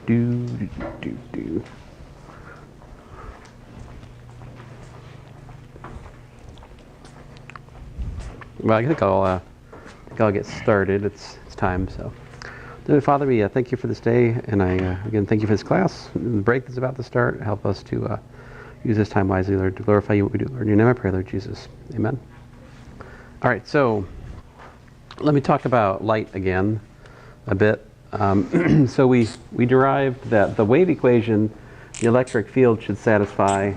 do. Well, I think I'll get started. It's time. So, Dear Father, we thank you for this day, and I again thank you for this class. The break that's about to start. Help us to use this time wisely, Lord, to glorify you what we do, Lord. In your name I pray, Lord Jesus. Amen. All right, so let me talk about light again a bit. So we derived that the wave equation the electric field should satisfy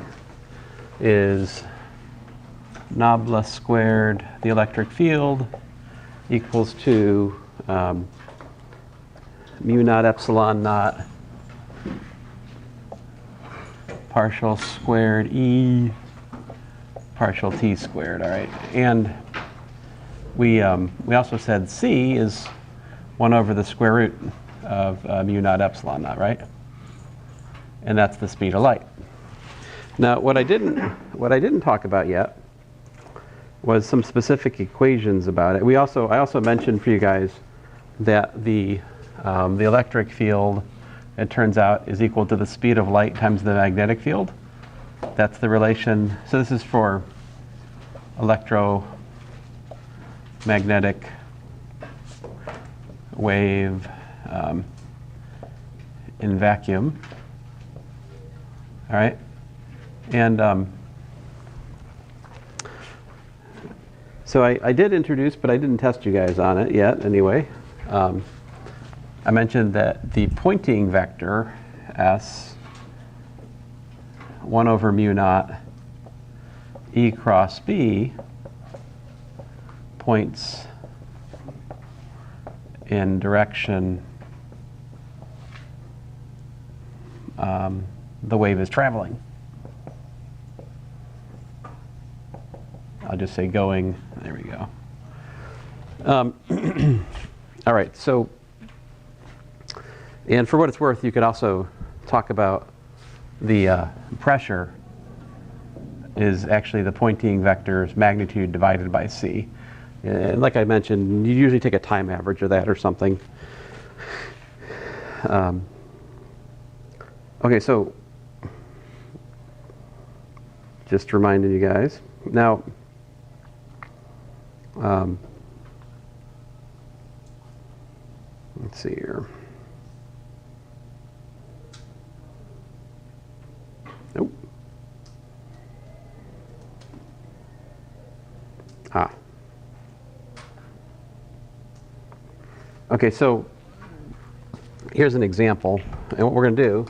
is nabla squared the electric field equals to mu naught epsilon naught partial squared E partial T squared, all right? And we also said C is 1 over the square root of mu naught epsilon naught, right? And that's the speed of light. Now, what I didn't talk about yet was some specific equations about it. I also mentioned for you guys that the electric field, it turns out, is equal to the speed of light times the magnetic field. That's the relation. So this is for electromagnetic wave in vacuum. All right, and so I did introduce, but I didn't test you guys on it yet. Anyway, I mentioned that the Poynting vector S 1 over mu naught E cross B points in direction the wave is traveling. I'll just say going. There we go. All right, so, and for what it's worth, you could also talk about the pressure is actually the Poynting vector's magnitude divided by C. And like I mentioned, you usually take a time average of that or something. Okay, so just reminding you guys. Now, let's see here. Nope. Okay, so here's an example, and what we're going to do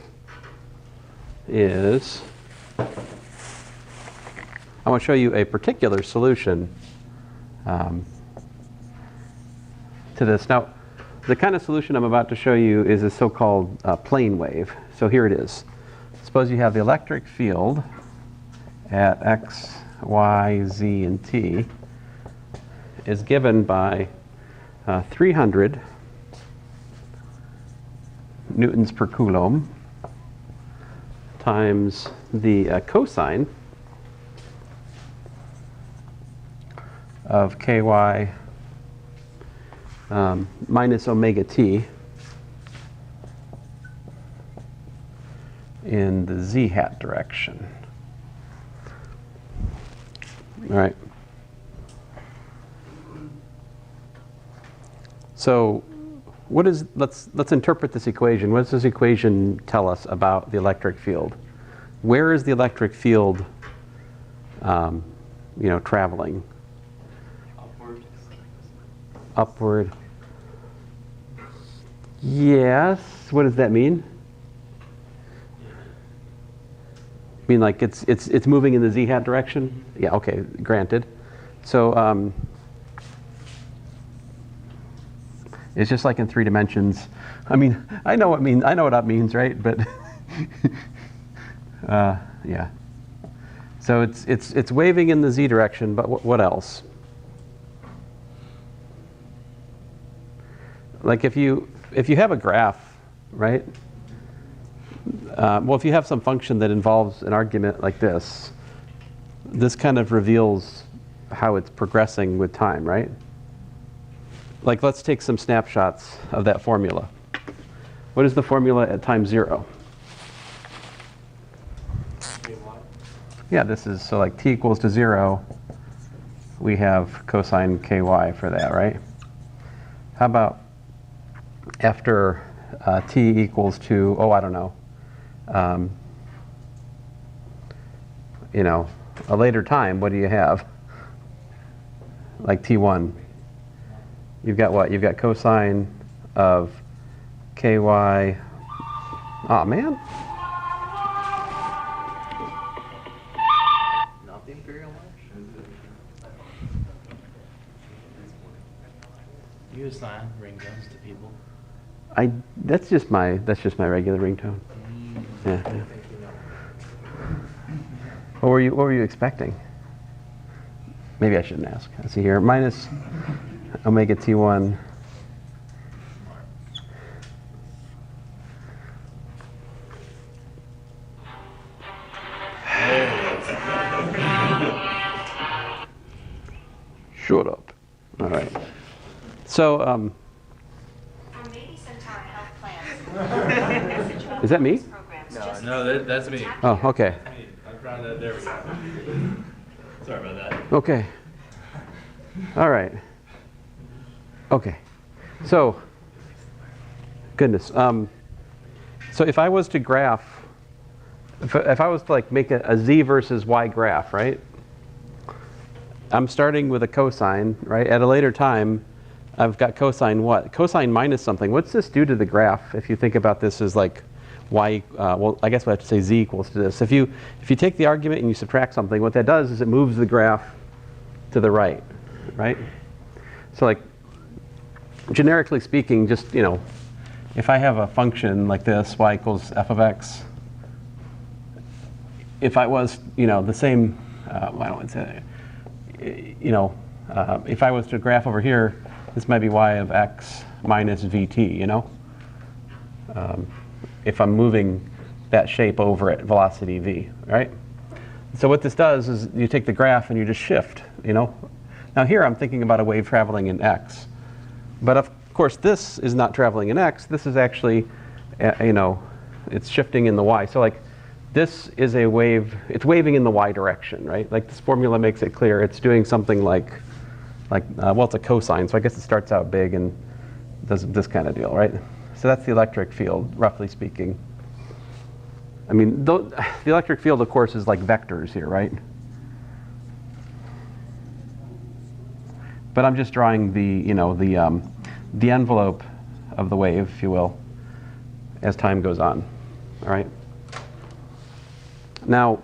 is I want to show you a particular solution to this. Now, the kind of solution I'm about to show you is a so-called plane wave. So here it is. Suppose you have the electric field at x, y, z, and t is given by 300 newtons per coulomb times the cosine of ky minus omega t in the z hat direction. All right. So what is, let's interpret this equation. What does this equation tell us about the electric field? Where is the electric field traveling? Upward. Yes. What does that mean? I mean, like it's moving in the z hat direction? Yeah. Okay. Granted. So it's just like in 3 dimensions. I mean, I know what that means, right? But yeah. So it's waving in the z direction. But what else? Like if you have a graph, right? Well, if you have some function that involves an argument like this kind of reveals how it's progressing with time, right? Like let's take some snapshots of that formula. What is the formula at time 0? Yeah, this is, so like t equals to 0, we have cosine ky for that, right? How about after t equals to, oh, I don't know, you know, a later time, what do you have? Like t1. You've got what? You've got cosine of ky. Oh, man. Not the Imperial March? You assign ringtones to people. That's just my regular ringtone. Yeah, yeah. What were you expecting? Maybe I shouldn't ask. Let's see here. Minus omega t1. Shut up. All right. So, is that me? No, that's me. Oh, okay. I'm trying to, there we go. Sorry about that. Okay. All right. Okay. So, goodness. So if I was to graph, if I was to like make a z versus y graph, right? I'm starting with a cosine, right? At a later time, I've got cosine what? Cosine minus something. What's this do to the graph if you think about this as like y, well, I guess we have to say z equals to this. If you take the argument and you subtract something, what that does is it moves the graph to the right, right? So like, generically speaking, just, you know, if I have a function like this, y equals f of x, if I was, you know, the same, I don't want to say, you know, if I was to graph over here, this might be y of x minus vt, you know? If I'm moving that shape over at velocity v, right? So what this does is you take the graph and you just shift, you know? Now here I'm thinking about a wave traveling in x. But of course this is not traveling in x, this is actually, you know, it's shifting in the y. So like, this is a wave, it's waving in the y direction, right? Like this formula makes it clear. It's doing something like well, it's a cosine, so I guess it starts out big and does this kind of deal, right? So that's the electric field, roughly speaking. I mean, the electric field, of course, is like vectors here, right? But I'm just drawing the, you know, the envelope of the wave, if you will, as time goes on, all right? Now,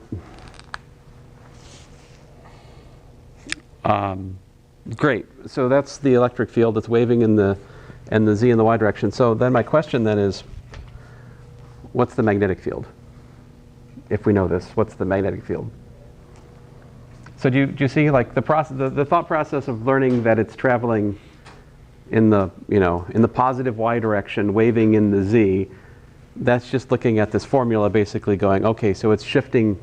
great. So that's the electric field that's waving in the z and the y direction. So then my question then is, what's the magnetic field? If we know this, what's the magnetic field? So do you see like the process, the thought process of learning that it's traveling in the, you know, in the positive y direction, waving in the z? That's just looking at this formula, basically going, okay, so it's shifting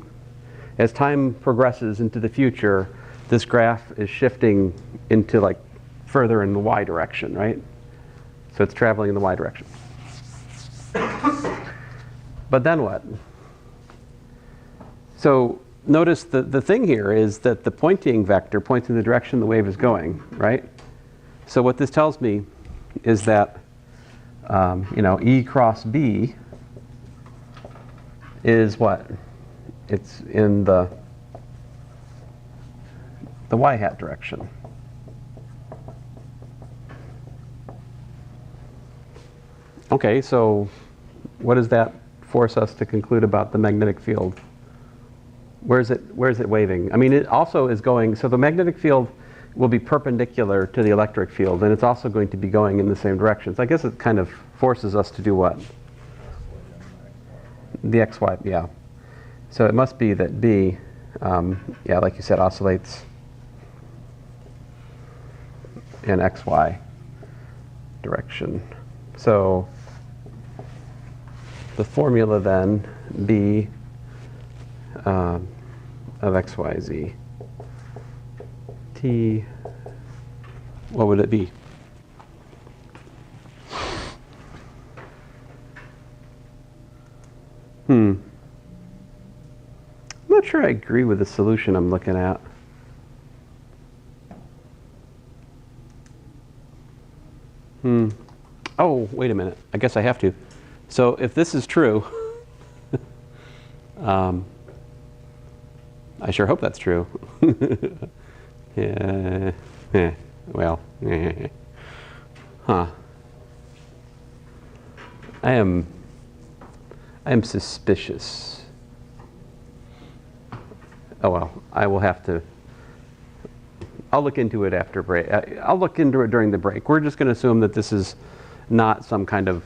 as time progresses into the future. This graph is shifting into like further in the y direction, right? So it's traveling in the y direction. But then what? So notice the thing here is that the pointing vector points in the direction the wave is going, right? So what this tells me is that you know, E cross B is what? It's in the y hat direction. Okay, so what does that force us to conclude about the magnetic field? Where is it waving? I mean, it also is going, so the magnetic field will be perpendicular to the electric field, and it's also going to be going in the same direction. So I guess it kind of forces us to do what? The xy, yeah. So it must be that B, yeah, like you said, oscillates in xy direction. So the formula then, B of xyz, t, what would it be? I'm not sure I agree with the solution I'm looking at. Oh, wait a minute. I guess I have to. So if this is true, I sure hope that's true. Yeah. Well, huh. I am suspicious. Oh well, I will have to. I'll look into it after break. I'll look into it during the break. We're just going to assume that this is not some kind of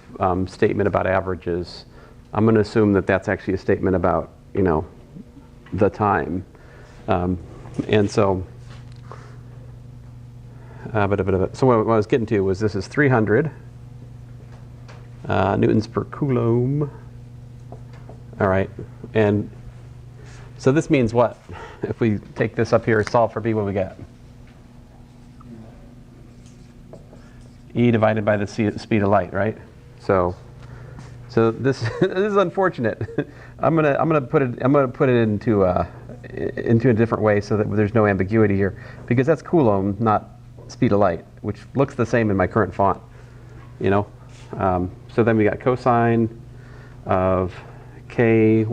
statement about averages. I'm going to assume that that's actually a statement about, you know, the time. And so, so what I was getting to was this is 300 newtons per coulomb. All right, and so this means what? If we take this up here, solve for B, what do we get? E divided by the speed of light, right? So this this is unfortunate. I'm gonna put it into a different way so that there's no ambiguity here, because that's coulomb, not speed of light, which looks the same in my current font. You know, so then we got cosine of ky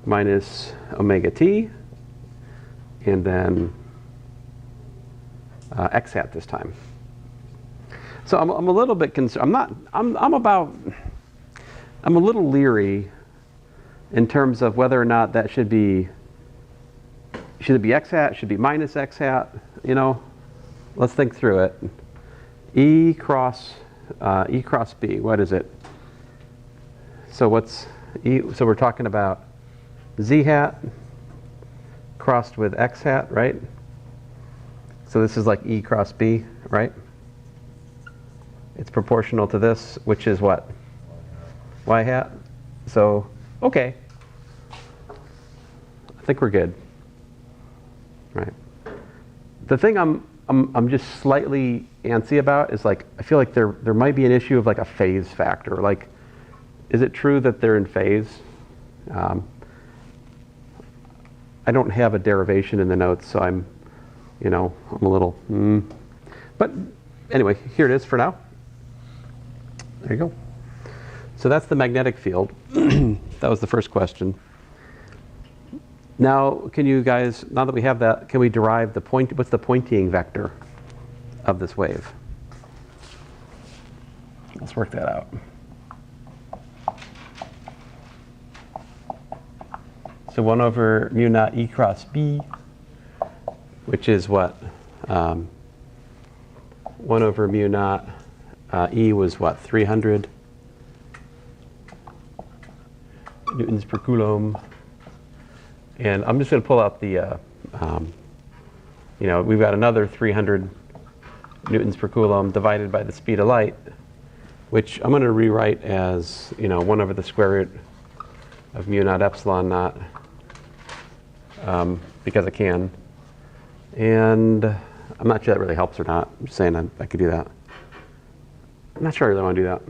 minus omega t, and then x hat this time. So I'm a little bit concerned. I'm a little leery in terms of whether or not that should it be x hat, should be minus x hat, you know? Let's think through it. E cross B, what is it? So what's E? So we're talking about z hat crossed with x hat, right? So this is like E cross B, right? It's proportional to this, which is what? Y hat. So, okay. I think we're good. Right. The thing I'm just slightly antsy about is, like, I feel like there might be an issue of like a phase factor. Like, is it true that they're in phase? I don't have a derivation in the notes, so I'm a little. But anyway, here it is for now. There you go. So that's the magnetic field. That was the first question. Now, can you guys, now that we have that, can we derive the point? What's the Poynting vector of this wave? Let's work that out. So 1 over mu naught E cross B, which is what? 1 over mu naught E was what? 300 newtons per coulomb. And I'm just going to pull out the, we've got another 300 newtons per coulomb divided by the speed of light, which I'm going to rewrite as, 1 over the square root of mu naught epsilon naught, because I can. And I'm not sure that really helps or not. I'm just saying I could do that. I'm not sure I really want to do that.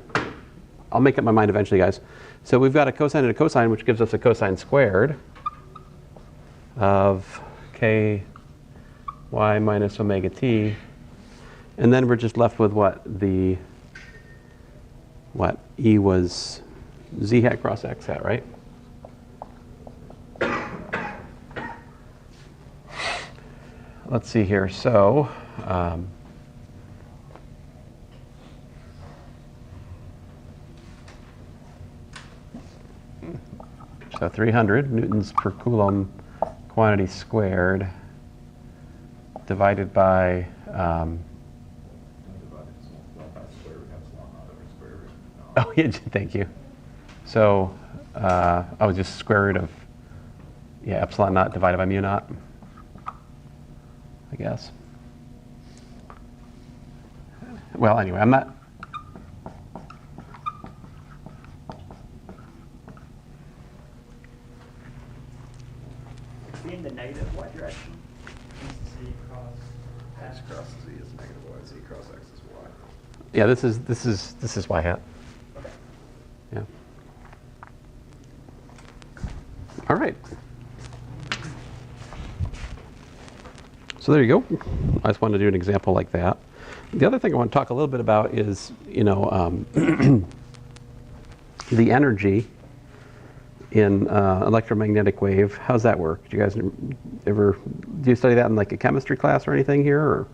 I'll make up my mind eventually, guys. So we've got a cosine and a cosine, which gives us a cosine squared of ky minus omega t. And then we're just left with what? E was z hat cross x hat, right? Let's see here. So, so 300 newtons per coulomb quantity squared divided by oh yeah, thank you. So I was just square root of epsilon naught divided by mu naught, I guess. Well, anyway, I'm not. In the negative y direction? Z cross x cross z is negative y, z cross x is y. Yeah, this is y hat. Okay. Yeah. All right. So there you go. I just wanted to do an example like that. The other thing I want to talk a little bit about is, the energy in electromagnetic wave. How's that work? Do you guys do you study that in like a chemistry class or anything here? Or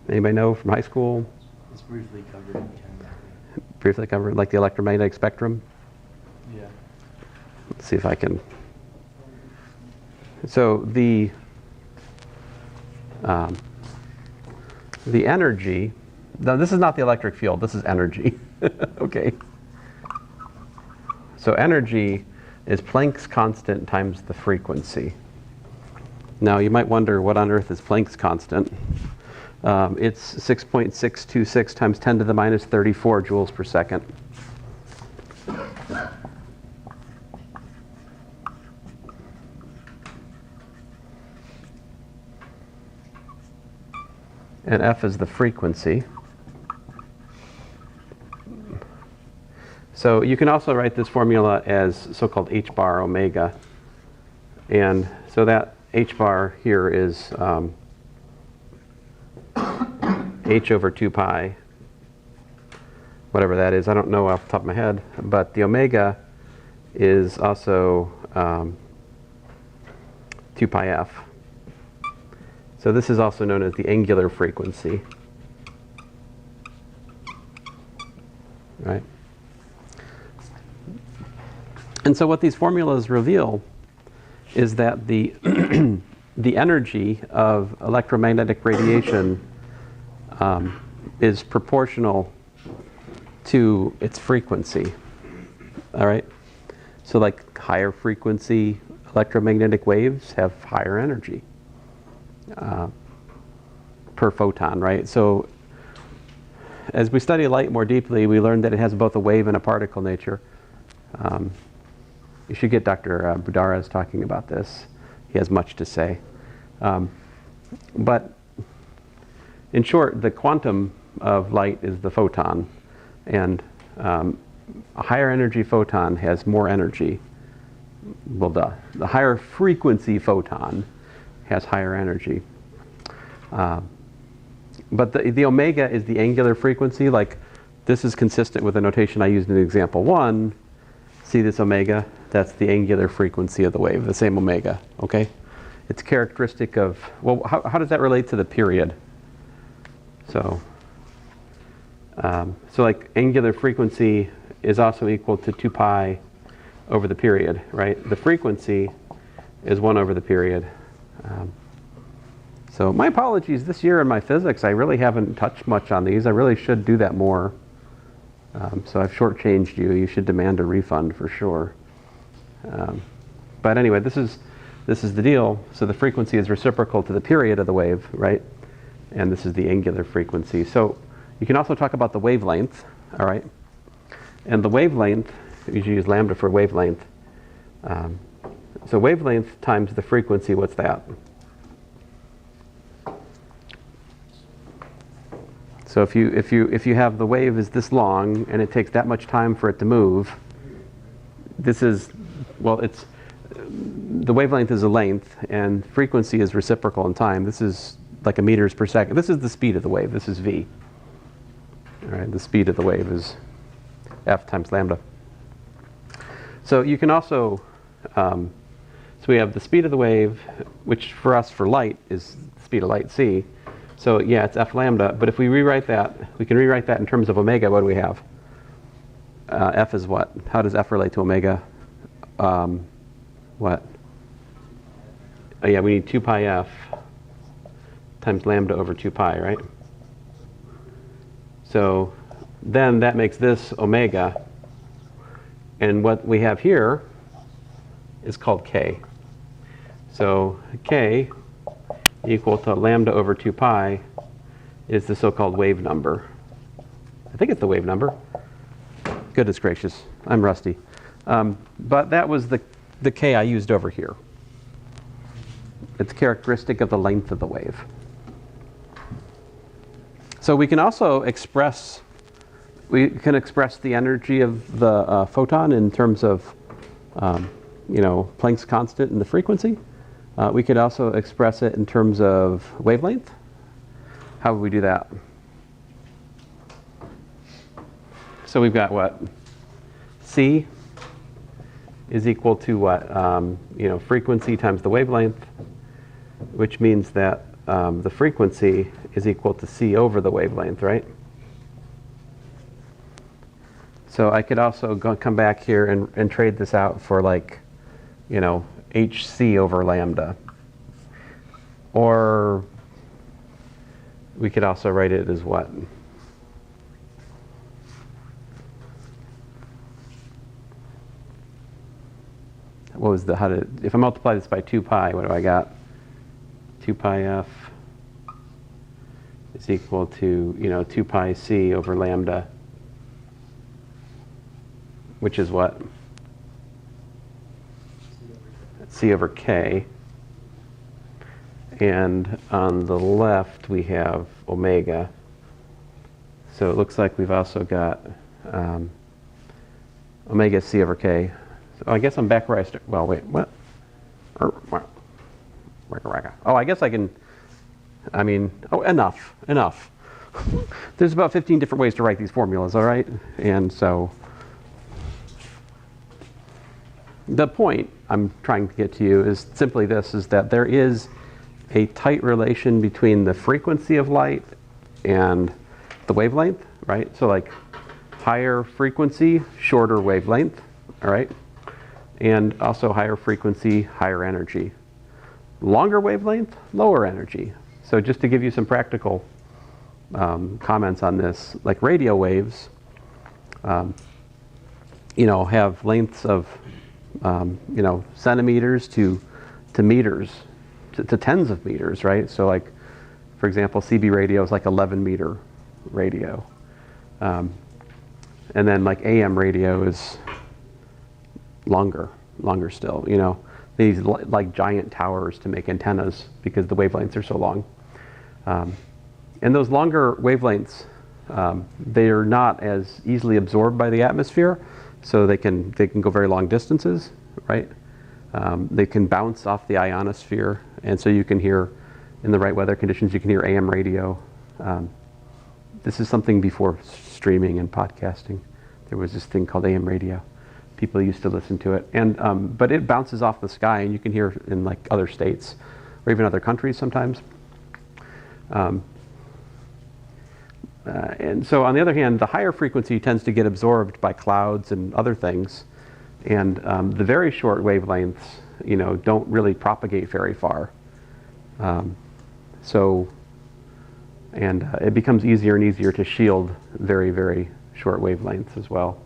anybody know from high school? It's briefly covered in chemistry. Briefly covered, like the electromagnetic spectrum? Yeah. Let's see if I can. So the energy, now this is not the electric field, this is energy. Okay. So energy is Planck's constant times the frequency. Now you might wonder, what on earth is Planck's constant? It's 6.626 times 10 to the minus 34 joules per second. And F is the frequency. So you can also write this formula as so-called h bar omega. And so that h bar here is h over 2 pi, whatever that is. I don't know off the top of my head. But the omega is also 2 pi f. So this is also known as the angular frequency. Right? And so what these formulas reveal is that the the energy of electromagnetic radiation is proportional to its frequency. All right? So like higher frequency electromagnetic waves have higher energy per photon, right? So as we study light more deeply, we learn that it has both a wave and a particle nature. You should get Dr. Budaras talking about this. He has much to say. But in short, the quantum of light is the photon. And a higher energy photon has more energy. Well, the higher frequency photon has higher energy. But the omega is the angular frequency. Like, this is consistent with the notation I used in example 1. See this omega? That's the angular frequency of the wave, the same omega, okay? It's characteristic of, well, how does that relate to the period? So like angular frequency is also equal to 2 pi over the period, right? The frequency is 1 over the period. So my apologies, this year in my physics, I really haven't touched much on these. I really should do that more. So I've shortchanged you. You should demand a refund for sure. But anyway, this is the deal. So the frequency is reciprocal to the period of the wave, right? And this is the angular frequency. So you can also talk about the wavelength, all right? And the wavelength, you usually use lambda for wavelength. So wavelength times the frequency, what's that? So if you have the wave is this long and it takes that much time for it to move, this is, well, it's the wavelength is a length and frequency is reciprocal in time. This is like a meters per second. This is the speed of the wave. This is v. All right, the speed of the wave is f times lambda. So you can also, so we have the speed of the wave, which for us for light is the speed of light, c. So yeah, it's f lambda, but if we rewrite that, we can rewrite that in terms of omega. What do we have? F is what? How does f relate to omega? What? Oh yeah, we need 2 pi f times lambda over 2 pi, right? So then that makes this omega, and what we have here is called k. So k equal to lambda over 2 pi is the so-called wave number. I think it's the wave number. Goodness gracious, I'm rusty. But that was the k I used over here. It's characteristic of the length of the wave. So we can also express, the energy of the photon in terms of Planck's constant and the frequency. We could also express it in terms of wavelength. How would we do that? So we've got what? C is equal to what? Frequency times the wavelength, which means that the frequency is equal to C over the wavelength, right? So I could also come back here and trade this out for like, HC over lambda. Or we could also write it as what? What was if I multiply this by 2 pi, what do I got? 2 pi f is equal to, 2 pi c over lambda, which is what? C over k. And on the left, we have omega. So it looks like we've also got omega c over k. So I guess I'm back where I started. Well, wait, what? Oh, I guess I can, enough. There's about 15 different ways to write these formulas, all right? And so the point I'm trying to get to you is simply this, is that there is a tight relation between the frequency of light and the wavelength, right? So like higher frequency, shorter wavelength, all right? And also higher frequency, higher energy. Longer wavelength, lower energy. So just to give you some practical comments on this, like radio waves, have lengths of, centimeters to meters, to tens of meters, right? So like, for example, CB radio is like 11 meter radio. And then like AM radio is longer still, These like giant towers to make antennas because the wavelengths are so long. And those longer wavelengths, they are not as easily absorbed by the atmosphere, so they can go very long distances, right? They can bounce off the ionosphere, and so you can hear, in the right weather conditions, you can hear AM radio. This is something before streaming and podcasting. There was this thing called AM radio. People used to listen to it, but it bounces off the sky, and you can hear in like other states or even other countries sometimes. And so, on the other hand, the higher frequency tends to get absorbed by clouds and other things, and the very short wavelengths, don't really propagate very far. It becomes easier and easier to shield very, very short wavelengths as well.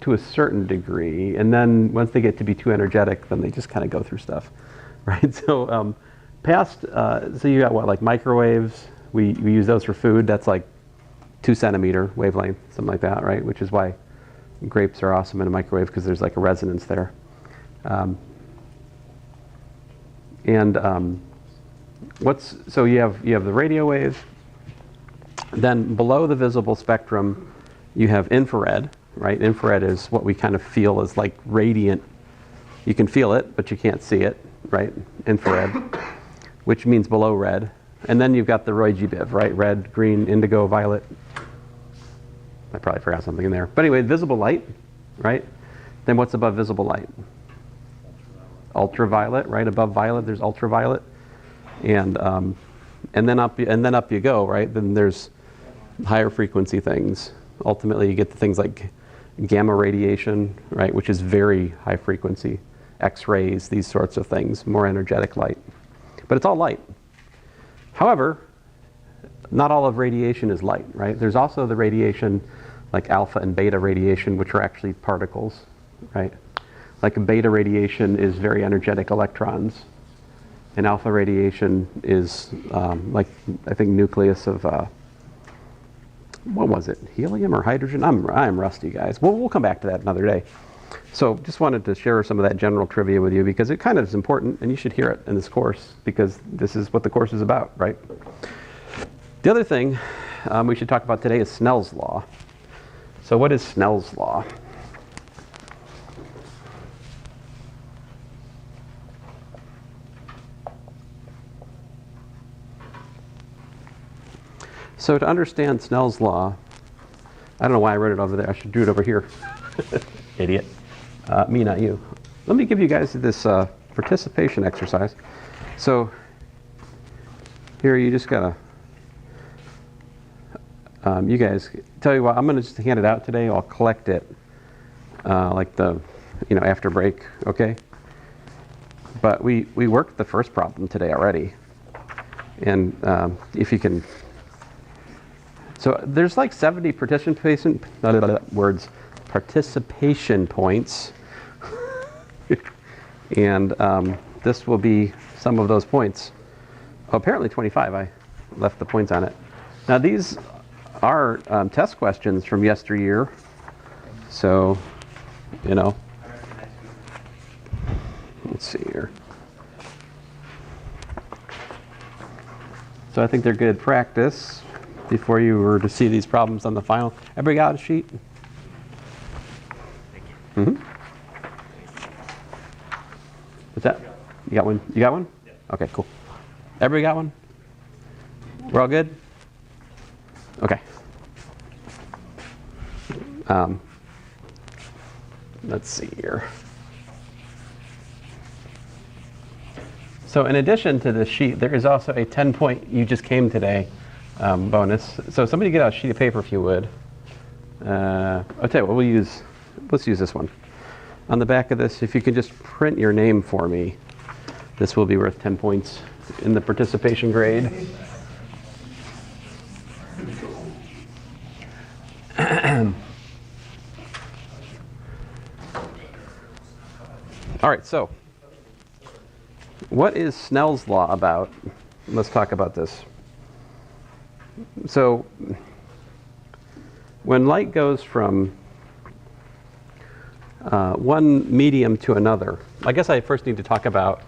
To a certain degree, and then once they get to be too energetic, then they just kind of go through stuff, right? So so you got what, like microwaves, we use those for food, that's like 2 centimeter wavelength, something like that, right? Which is why grapes are awesome in a microwave, because there's like a resonance there. So you have the radio waves, then below the visible spectrum, you have infrared, right? Infrared is what we kind of feel as like radiant. You can feel it, but you can't see it, right? Infrared, which means below red. And then you've got the Roy G. Biv, right? Red, green, indigo, violet. I probably forgot something in there. But anyway, visible light, right? Then what's above visible light? Ultraviolet, right? Above violet, there's ultraviolet. And then up you go, right? Then there's higher frequency things. Ultimately, you get the things like gamma radiation, right, which is very high frequency, X-rays, these sorts of things, more energetic light. But it's all light. However, not all of radiation is light, right? There's also the radiation like alpha and beta radiation, which are actually particles, right? Like beta radiation is very energetic electrons, and alpha radiation is like, I think, nucleus of what was it? Helium or hydrogen? I'm rusty, guys. We'll come back to that another day. So just wanted to share some of that general trivia with you because it kind of is important, and you should hear it in this course because this is what the course is about, right? The other thing we should talk about today is Snell's law. So what is Snell's law? So to understand Snell's law, I don't know why I wrote it over there. I should do it over here. Idiot. Me, not you. Let me give you guys this participation exercise. So here you just gotta, you guys, tell you what, I'm gonna just hand it out today. I'll collect it like the, after break, okay? But we worked the first problem today already. And if you can, so there's like 70 participation points. And this will be some of those points. Oh, apparently 25, I left the points on it. Now these are test questions from yesteryear. So, let's see here. So I think they're good practice before you were to see these problems on the final. Everybody got a sheet? Mm-hmm. What's that? You got one? You got one? Yeah. Okay, cool. Everybody got one? We're all good? Okay. Let's see here. So in addition to this sheet, there is also a 10-point you just came today bonus. So somebody get out a sheet of paper if you would. I'll tell you what, let's use this one. On the back of this, if you can just print your name for me, this will be worth 10 points in the participation grade. All right, so what is Snell's law about? Let's talk about this. So when light goes from one medium to another, I guess I first need to talk about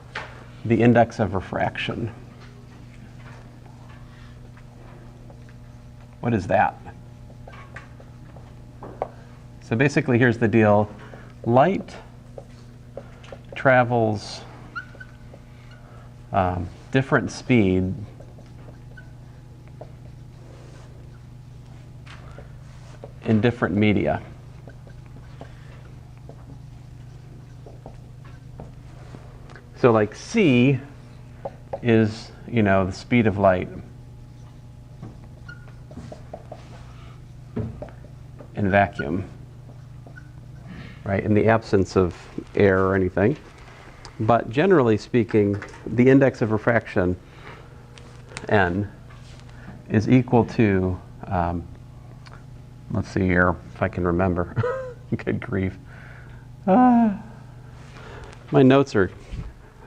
the index of refraction. What is that? So basically, here's the deal. Light travels different speed in different media. So like c is, the speed of light in vacuum, right? In the absence of air or anything. But generally speaking, the index of refraction, n, is equal to, let's see here if I can remember. Good grief. My notes are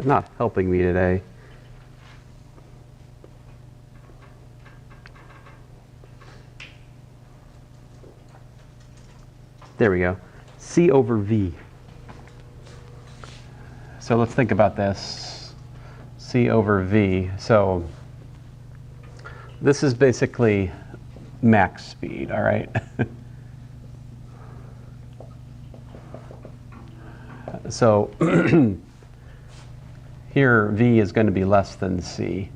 not helping me today. There we go. C over V. So let's think about this. C over V. So this is basically max speed, all right? So here V is going to be less than C.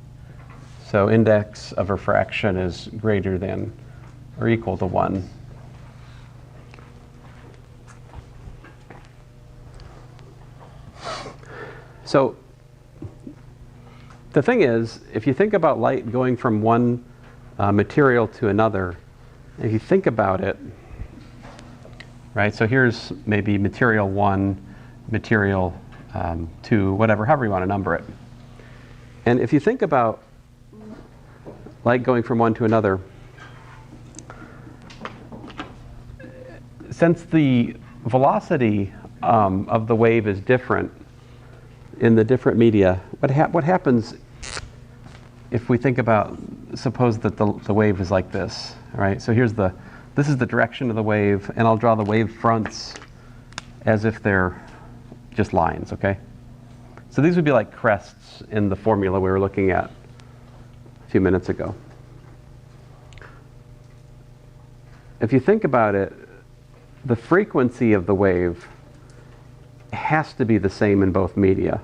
So index of refraction is greater than or equal to 1. So the thing is, if you think about light going from one material to another, if you think about it, right, so here's maybe material 1, material 2, whatever, however you want to number it. And if you think about light going from one to another, since the velocity of the wave is different in the different media, what happens if we think about, suppose that the wave is like this, right? So this is the direction of the wave, and I'll draw the wave fronts as if they're just lines, okay? So these would be like crests in the formula we were looking at a few minutes ago. If you think about it, the frequency of the wave has to be the same in both media,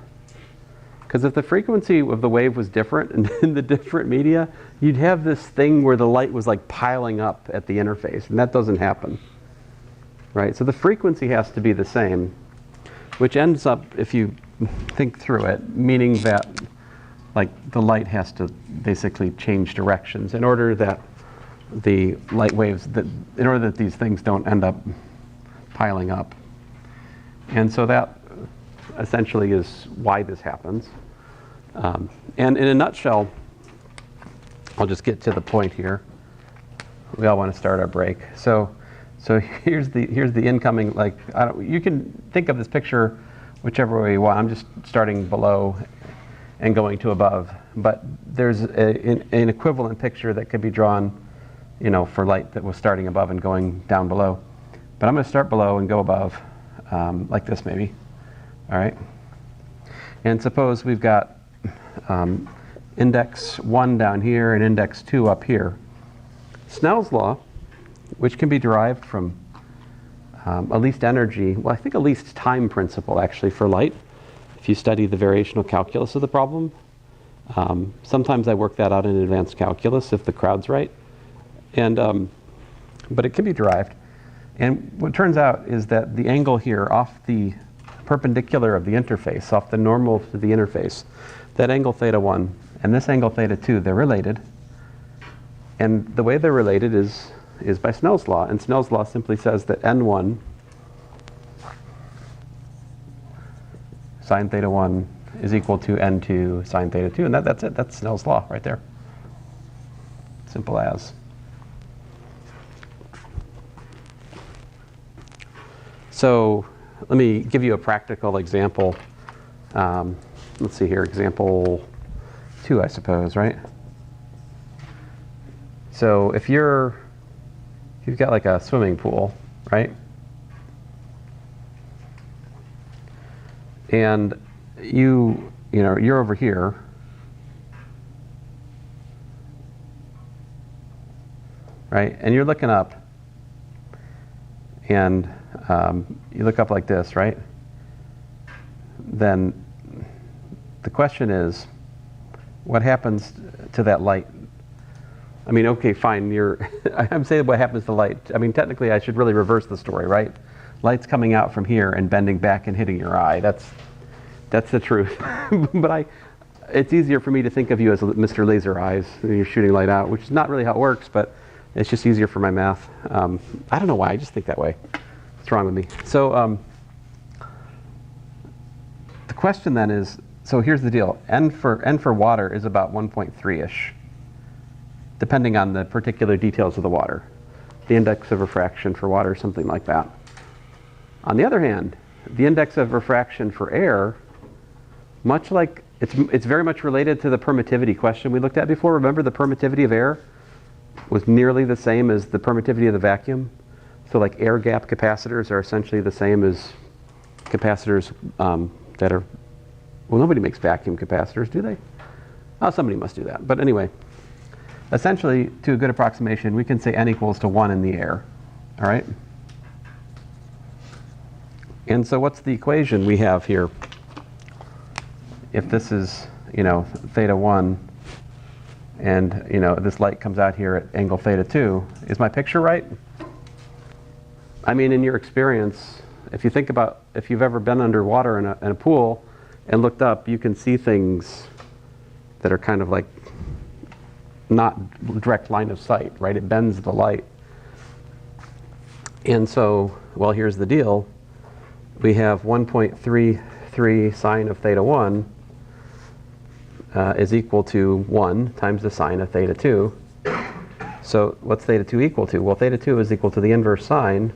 Because if the frequency of the wave was different in the different media, you'd have this thing where the light was like piling up at the interface, and that doesn't happen. Right? So the frequency has to be the same, which ends up, if you think through it, meaning that like the light has to basically change directions in order that the light waves, in order that these things don't end up piling up. And so that essentially is why this happens. And in a nutshell, I'll just get to the point here. We all want to start our break. So here's the incoming, like, you can think of this picture whichever way you want. I'm just starting below and going to above. But there's an equivalent picture that could be drawn, you know, for light that was starting above and going down below. But I'm going to start below and go above, like this maybe. All right. And suppose we've got index 1 down here and index 2 up here. Snell's law, which can be derived from a least energy, well, I think a least time principle actually for light, if you study the variational calculus of the problem. Sometimes I work that out in advanced calculus if the crowd's right. And, but it can be derived. And what turns out is that the angle here off the perpendicular of the interface, off the normal to the interface, that angle theta 1 and this angle theta 2, they're related. And the way they're related is by Snell's law. And Snell's law simply says that n1 sine theta 1 is equal to n2 sine theta 2. And that's it. That's Snell's law right there. Simple as. So let me give you a practical example. Let's see here, example 2, I suppose, right? So if you've got like a swimming pool, right? And you're over here. Right? And you're looking up. And you look up like this, right? Then the question is, what happens to that light? I mean, okay, fine, I'm saying what happens to light. I mean, technically I should really reverse the story, right? Light's coming out from here and bending back and hitting your eye. That's the truth. But it's easier for me to think of you as Mr. Laser Eyes when you're shooting light out, which is not really how it works, but it's just easier for my math. I don't know why, I just think that way. What's wrong with me? So the question then is, so here's the deal. N for water is about 1.3-ish, depending on the particular details of the water. The index of refraction for water, something like that. On the other hand, the index of refraction for air, much like, it's very much related to the permittivity question we looked at before. Remember the permittivity of air was nearly the same as the permittivity of the vacuum. So like air gap capacitors are essentially the same as capacitors that are, well, nobody makes vacuum capacitors, do they? Oh, somebody must do that. But anyway, essentially, to a good approximation, we can say n equals to 1 in the air, all right? And so what's the equation we have here? If this is, theta 1, and, this light comes out here at angle theta 2, is my picture right? I mean, in your experience, if you think about, if you've ever been underwater in a pool and looked up, you can see things that are kind of like not direct line of sight, right? It bends the light. And so, well, here's the deal. We have 1.33 sine of theta 1 is equal to 1 times the sine of theta 2. So what's theta 2 equal to? Well, theta 2 is equal to the inverse sine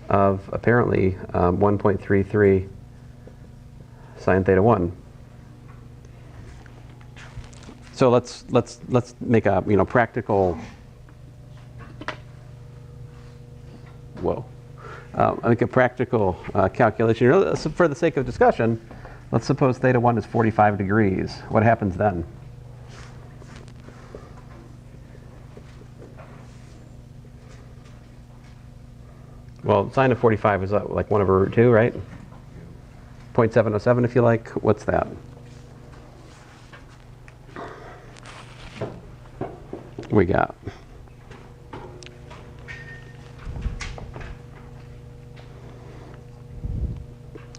of apparently 1.33 sine theta 1. So let's make a practical. Whoa. Make a practical calculation. For the sake of discussion, let's suppose theta 1 is 45 degrees. What happens then? Well, sine of 45 is like 1 over root 2, right? 0.707 if you like. What's that? we got?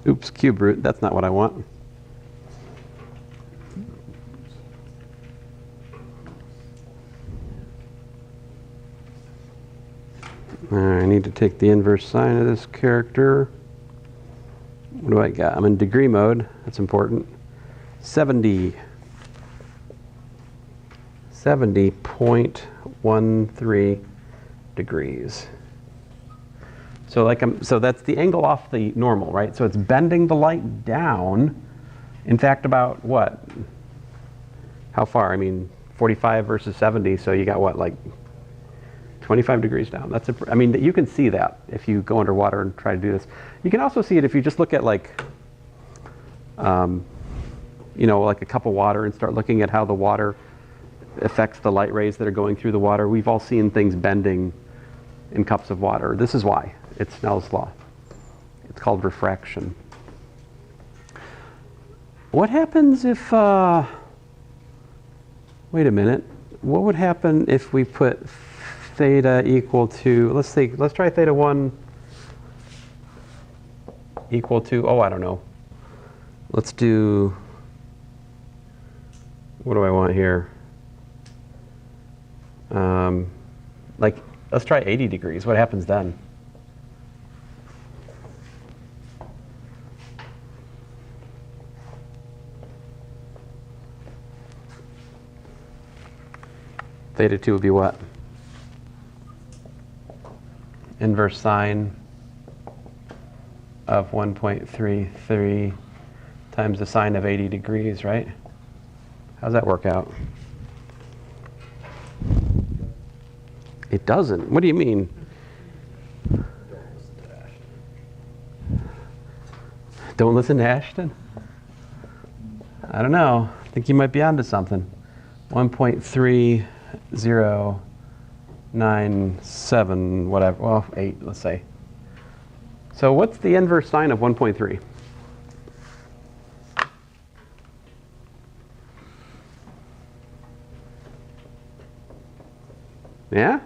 Oops, cube root, that's not what I want. I need to take the inverse sine of this character. What do I got? I'm in degree mode, that's important. 70.13 degrees. So so that's the angle off the normal, right? So it's bending the light down. In fact, about what? How far? I mean, 45 versus 70, so you got what, like 25 degrees down. I mean, you can see that if you go underwater and try to do this. You can also see it if you just look at like, you know, like a cup of water and start looking at how the water affects the light rays that are going through the water. We've all seen things bending in cups of water. This is why. It's Snell's law. It's called refraction. What happens if, wait a minute, what would happen if we put theta equal to, let's try theta 1 equal to, oh, I don't know. Let's do, what do I want here? Like, let's try 80 degrees. What happens then? Theta 2 would be what? Inverse sine of 1.33 times the sine of 80 degrees, right? How's that work out? It doesn't. What do you mean? Don't listen to Ashton? I don't know. I think you might be onto something. 1.3097, whatever. Well, 8, let's say. So what's the inverse sine of 1.3? Yeah?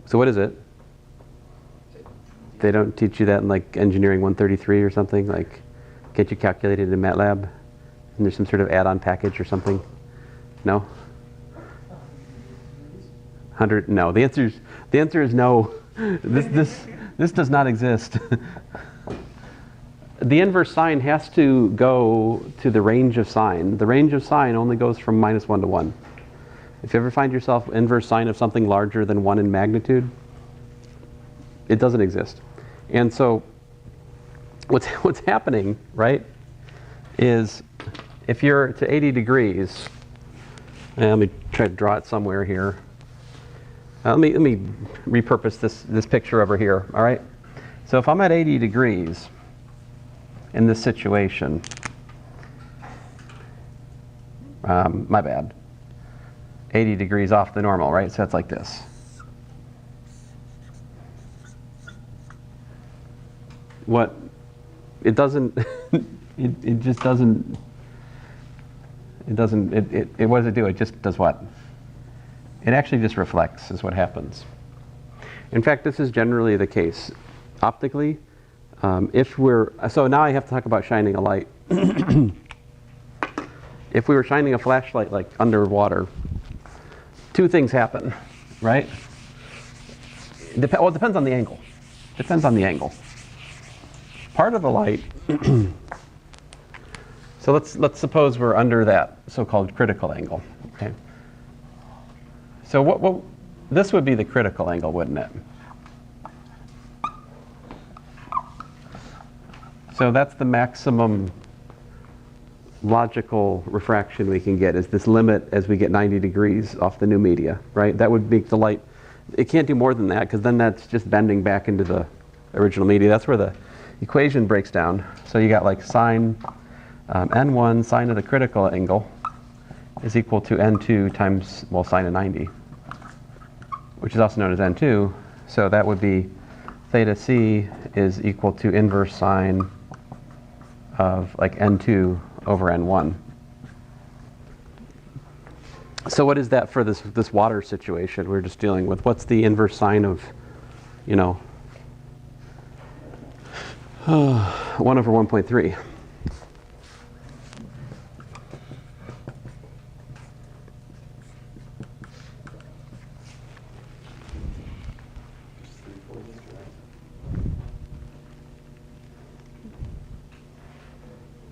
So what is it? They don't teach you that in like engineering 133 or something? Like, can't you calculate it in MATLAB? And there's some sort of add-on package or something? No? 100? No. The answer is no. This does not exist. The inverse sine has to go to the range of sine. The range of sine only goes from -1 to 1. If you ever find yourself inverse sine of something larger than 1 in magnitude, it doesn't exist. And so what's happening, right, is if you're to 80 degrees, and let me try to draw it somewhere here. Let me repurpose this picture over here, all right? So if I'm at 80 degrees in this situation, my bad. 80 degrees off the normal, right? So it's like this. What it doesn't, it just doesn't, what does it do? It just does what? It actually just reflects is what happens. In fact, this is generally the case. Optically, so now I have to talk about shining a light. If we were shining a flashlight like underwater, two things happen, right? Well, it depends on the angle. Depends on the angle. Part of the light, so let's suppose we're under that so-called critical angle, okay? So this would be the critical angle, wouldn't it? So that's the maximum logical refraction we can get, is this limit as we get 90 degrees off the new media, right? That would make the light, it can't do more than that, because then that's just bending back into the original media. That's where the equation breaks down. So you got like sine n1, sine of the critical angle, is equal to n2 times, well, sine of 90, which is also known as n2. So that would be theta c is equal to inverse sine of like n2 over n1. So what is that for this water situation we're just dealing with? What's the inverse sine of, 1 over 1.3?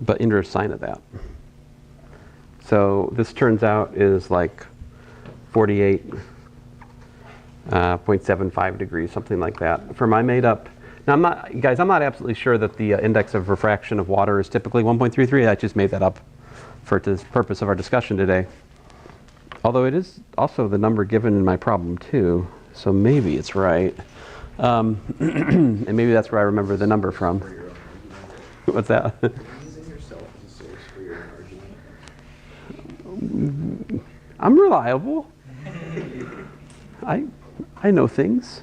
But inverse sine of that. So this turns out is like 48.75 degrees, something like that. For my made up, now I'm not absolutely sure that the index of refraction of water is typically 1.33. I just made that up for the purpose of our discussion today. Although it is also the number given in my problem too, so maybe it's right. And maybe that's where I remember the number from. What's that? I'm reliable. I know things.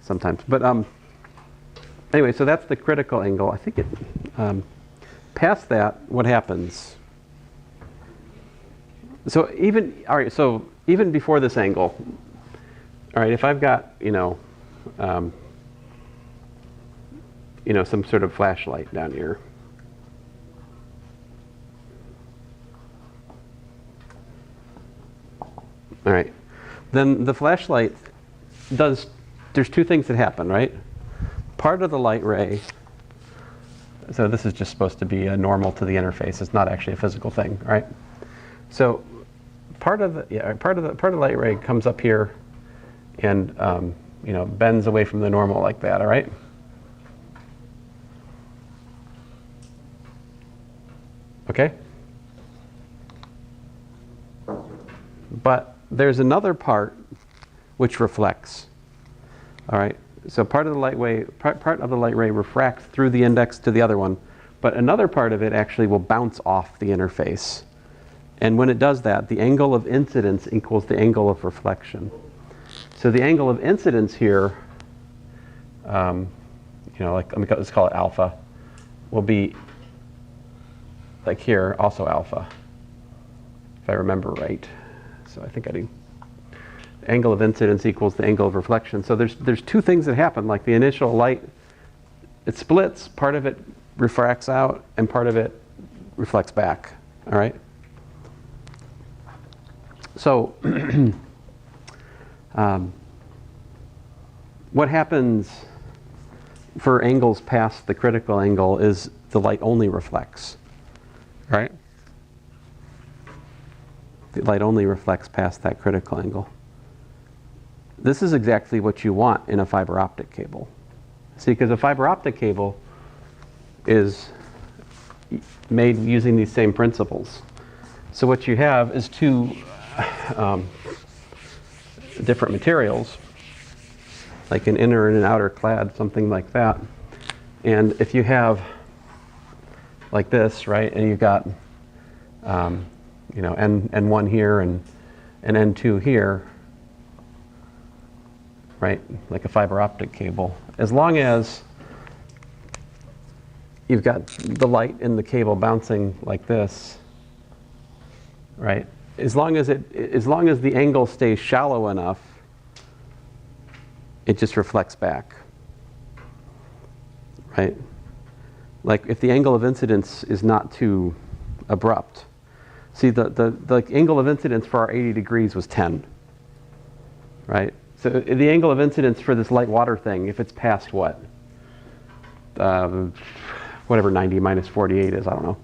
Sometimes, but anyway, so that's the critical angle. I think it. Past that, what happens? So even before this angle, all right. If I've got some sort of flashlight down here. All right, then the flashlight there's two things that happen, right? Part of the light ray, so this is just supposed to be a normal to the interface. It's not actually a physical thing, right? So part of the light ray comes up here and bends away from the normal like that, all right? Okay? But there's another part which reflects. All right. So part of the light ray refracts through the index to the other one, but another part of it actually will bounce off the interface. And when it does that, the angle of incidence equals the angle of reflection. So the angle of incidence here, let's call it alpha, will be like here, also alpha, if I remember right. So I think I do. Angle of incidence equals the angle of reflection. So there's two things that happen. Like the initial light, it splits. Part of it refracts out, and part of it reflects back. All right. So what happens for angles past the critical angle is the light only reflects. Right. The light only reflects past that critical angle. This is exactly what you want in a fiber optic cable. See, because a fiber optic cable is made using these same principles. So what you have is two different materials, like an inner and an outer clad, something like that. And if you have like this, right, and you've got N1 here and N2 here, right, like a fiber optic cable. As long as you've got the light in the cable bouncing like this, right, as long as the angle stays shallow enough, it just reflects back, right? Like if the angle of incidence is not too abrupt. See, the angle of incidence for our 80 degrees was 10, right? So the angle of incidence for this light water thing, if it's past what? Whatever 90 minus 48 is, I don't know.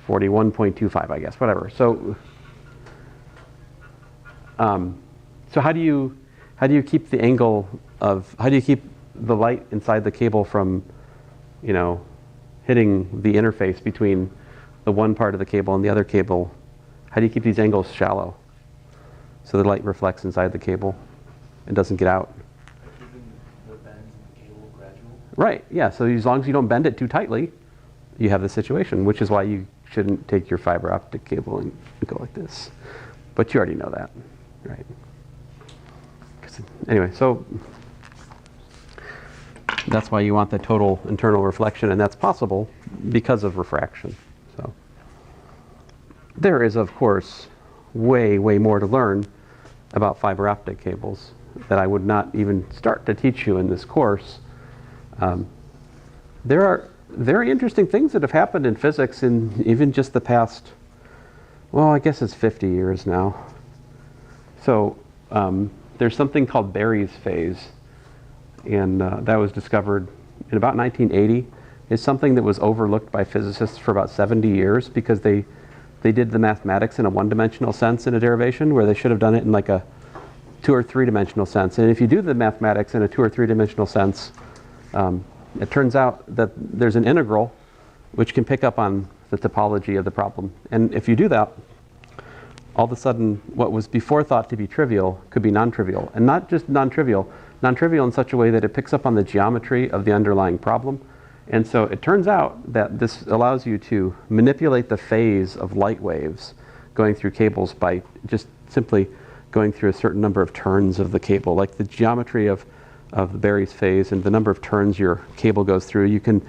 41.25, I guess, whatever. So how do you keep the angle of, how do you keep the light inside the cable from, hitting the interface between the one part of the cable and the other cable? How do you keep these angles shallow so the light reflects inside the cable and doesn't get out? Keeping the bends in the cable gradual? Right, yeah. So as long as you don't bend it too tightly, you have the situation, which is why you shouldn't take your fiber optic cable and go like this. But you already know that, right? Anyway, so That's why you want the total internal reflection, and that's possible because of refraction. So there is, of course, way more to learn about fiber optic cables that I would not even start to teach you in this course. There are very interesting things that have happened in physics in even just the past, well, I guess it's 50 years now. So there's something called Barry's phase, and that was discovered in about 1980. It's something that was overlooked by physicists for about 70 years because they did the mathematics in a one-dimensional sense in a derivation where they should have done it in like a 2 or 3 dimensional sense. And if you do the mathematics in a 2 or 3 dimensional sense, it turns out that there's an integral which can pick up on the topology of the problem. And if you do that, all of a sudden what was before thought to be trivial could be non-trivial. And not just non-trivial in such a way that it picks up on the geometry of the underlying problem. And so it turns out that this allows you to manipulate the phase of light waves going through cables by just simply going through a certain number of turns of the cable. Like the geometry of the Barry's phase and the number of turns your cable goes through, you can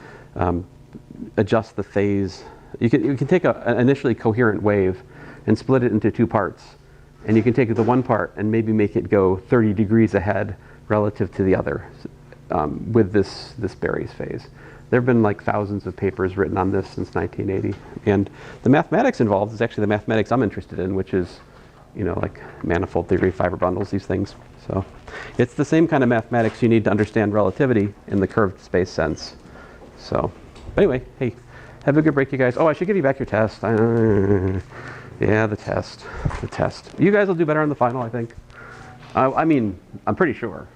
adjust the phase. You can take an initially coherent wave and split it into 2 parts. And you can take the one part and maybe make it go 30 degrees ahead relative to the other with this Barry's phase. There have been like thousands of papers written on this since 1980. And the mathematics involved is actually the mathematics I'm interested in, which is, you know, like manifold theory, fiber bundles, these things. So it's the same kind of mathematics you need to understand relativity in the curved space sense. So anyway, hey, have a good break, you guys. Oh, I should give you back your test. Yeah, the test. You guys will do better on the final, I think. I mean, I'm pretty sure.